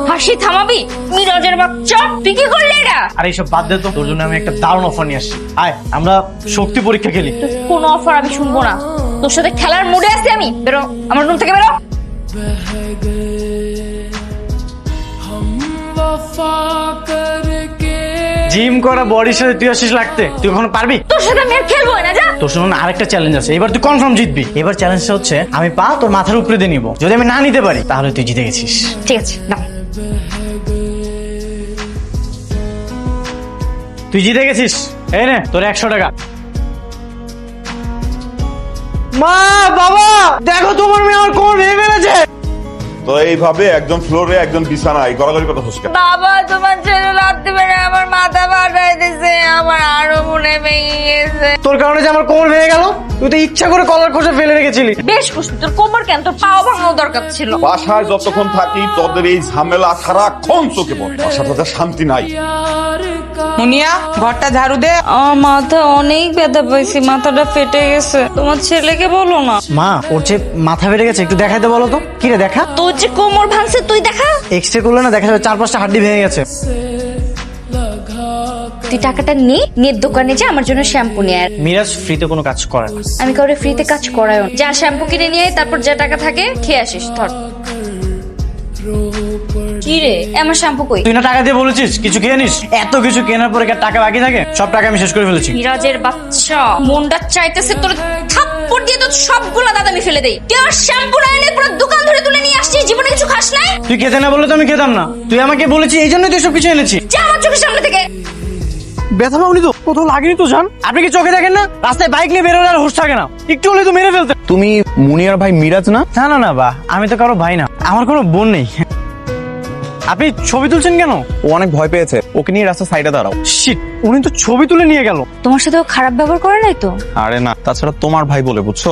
হাসি থামাবি মিরাজের বাচ্চা, তুই কি করলি এটা? আর এইসব বাদ দে তো, তোর জন্য আমি একটা দারুণ অফার নিয়ে আসছি। আয় আমরা শক্তি পরীক্ষা খেলি। কোনো অফার আমি শুনবো না, তোর সাথে খেলার মুডে আছি আমি। বেরো আমার রুম থেকে, বেরো। জিম করা বডির সাথে তুই আসিস লাগতে, তুই কখনো পারবি? তোর সাথে আমি আর খেলবো না, যা। তোর সামনে আরেকটা চ্যালেঞ্জ আছে, এবার তুই কনফার্ম জিতবি। এবার চ্যালেঞ্জটা হচ্ছে আমি পা তোর মাথার উপরে দিয়ে নিব, যদি আমি না নিতে পারি তাহলে তুই জিতে গেছিস। ঠিক আছে, নাও। তুই জিতে গেছিস, এই নে তোর 100 টাকা। মা বাবা দেখো তোমার মেয়ে আমার কোমর ভেঙে ফেলেছে। তো এইভাবে একজন ফ্লোরে একজন বিছানায় গড়াগড়ি কথা হচ্ছে। বাবা তোমার ছেলে লাত দিবে না, আমার মাথা ফাটাই দিছে, আমার আরো মনে ভেঙে গেছে। তোর কারণে যে আমার কোমর ভেঙে গেল, তুই তো ইচ্ছা করে কলার খোঁজে ফেলে রেখেছিলি। বেশ খুশি, তোর কোমর কেন, তোর পাও ভাঙানো দরকার ছিল। বাসায় যতক্ষণ থাকি তোদের এই ঝামেলা সারাক্ষণ চোখে পড়ে, বাসাটাতে শান্তি নাই। মুনিয়া ঘরটা ঝাড়ু দে। আমার মাথা অনেক ব্যথা পাইছি, মাথাটা ফেটে গেছে। তোমার ছেলেকে বলো না। মা ওর যে মাথা ফেটে গেছে, একটু দেখাইতে বলো তো। কি রে দেখা, তোর যে কোমর ভাঙছে তুই দেখা। এক্সরে করলে না দেখা যাবে 4-5টা হাড্ডি ভেঙে গেছে। তুই টাকাটা নিয়ে দোকানে যা, আমার জন্য শ্যাম্পু নিয়ে আয়। মিরাজ ফ্রিতে কোনো কাজ করে না। আমি কাউরে ফ্রিতে কাজ করাই না। যা শ্যাম্পু কিনে নিয়ে আয়, তারপর যা টাকা থাকে খেয়ে আসিস। ধর। কি রে, আমার শ্যাম্পু কই? তুই না টাকা দিয়ে বলেছিস কিছু খেয়ে নিস, এত কিছু কেনার পরে কি আর টাকা বাকি থাকে? সব টাকা আমি শেষ করে ফেলেছি। মিরাজের বাচ্চা, মনটা চাইতেছে তোর থাপ্পড় দিয়ে তো সবগুলা দাদা আমি ফেলে দেই। তুই আর শ্যাম্পু না এনে পুরো দোকান ধরে তুলে নিয়ে আসছিস, জীবনে কিছু খাস নাই। তুই খেতে না বললে তো আমি খেতাম না, তুই আমাকে বলেছিস এই জন্যই তুই সব কিছু এনেছি। যা আমার চোখের সামনে থেকে। ব্যথা পাওনি তো? কোথাও লাগেনি তো জান? আপনি কি চোখে দেখেন না? রাস্তায় বাইক নিয়ে বেরোলে আর হুঁশ থাকে না, একটু হলে তো মেরে ফেলতে। তুমি মুনিয়ার ভাই মিরাজ না? না না না বা, আমি তো কারো ভাই না, আমার কোনো বোন নেই। আপনি ছবি তুলছেন কেন? ও অনেক ভয় পেয়েছে, ওকে নিয়ে রাস্তা সাইডে দাঁড়াও। শিট, উনি তো ছবি তুলে নিয়ে গেল। তোমার সাথে ও খারাপ ব্যবহার করে নাই তো? আরে না, তাছাড়া তোমার ভাই বলে বুঝছো,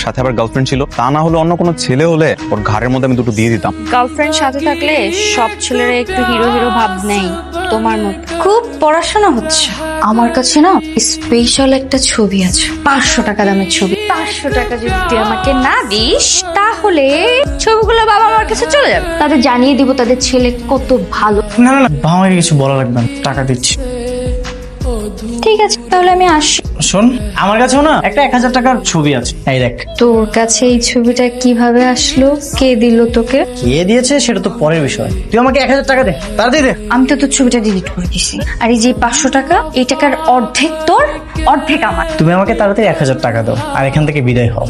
সাথে আবার গার্লফ্রেন্ড ছিল। তা না হলে অন্য কোনো ছেলে হলে ওর ঘাড়ের মধ্যে আমি দুটো দিয়ে দিতাম। গার্লফ্রেন্ড সাথে থাকলে সব ছেলেরা একটু হিরো হিরো ভাব নেই, তোমার মত। খুব পড়াশোনা হচ্ছে। আমার কাছে না স্পেশাল একটা ছবি আছে, 500 টাকা দামের ছবি। 500 টাকা যদি তুই আমাকে না দিস, তাহলে ছবিগুলো বাবা আমার কাছে চলে যাবে। তাদের জানিয়ে দিব তাদের ছেলে কত ভালো। না না না, আমাকে কিছু বলা লাগবে না, টাকা দিচ্ছি। ঠিক আছে, তাহলে আমি আসি। শোন, আমার কাছেও না একটা 1000 টাকার ছবি আছে, এই দেখ। তোর কাছে এই ছবিটা কিভাবে আসলো? কে দিল তোকে? কে দিয়েছে সেটা তো পরের বিষয়, তুই আমাকে 1000 টাকা দে, তাড়াতাড়ি দে। আমি তো তোর ছবিটা ডিলিট করে দিছি। আর এই যে 500 টাকা, এই টাকার অর্ধেক তোর, অর্ধেক আমার। তুমি আমাকে তাড়াতাড়ি 1000 টাকা দাও আর এখান থেকে বিদায় হও।